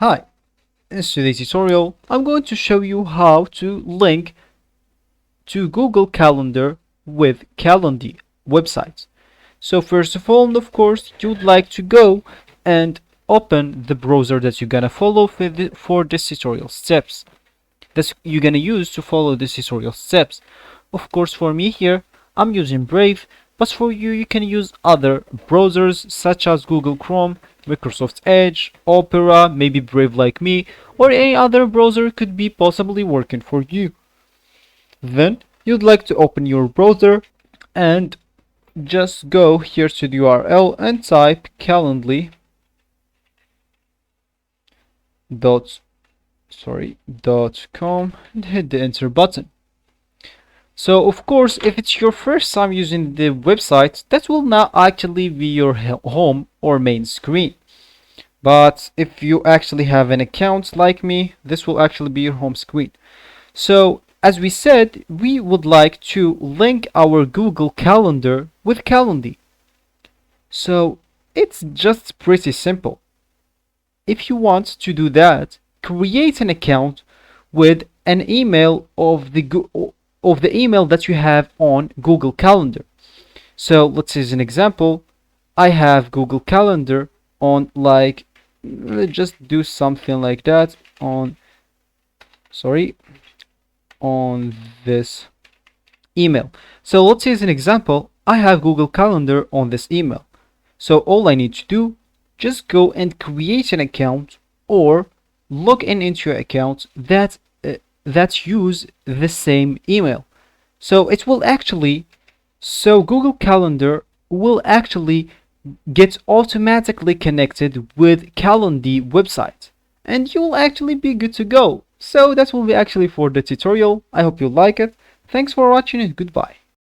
Hi, in today's tutorial, I'm going to show you how to link to Google Calendar with Calendly websites. So first of all, of course, you'd like to go and open the browser that you're gonna follow for this tutorial steps. That you're gonna use to follow this tutorial steps. Of course, for me here, I'm using Brave, but for you, you can use other browsers such as Google Chrome, Microsoft Edge, Opera, maybe Brave like me, or any other browser could be possibly working for you. Then you'd like to open your browser and just go here to the URL and type calendly .com and hit the enter button. So of course, if it's your first time using the website, that will not actually be your home or main screen. But if you actually have an account like me, this will actually be your home screen. So as we said, we would like to link our Google Calendar with Calendly. So it's just pretty simple. If you want to do that, create an account with an email of the email that you have on Google Calendar. So let's say as an example, I have Google Calendar on let's just do something like that on this email. So let's say as an example, I have Google Calendar on this email. So all I need to do, just go and create an account or log in into your account that use the same email. So Google Calendar will actually get automatically connected with Calendly website, and you will actually be good to go. So that will be actually for the tutorial. I hope you like it. Thanks for watching and goodbye.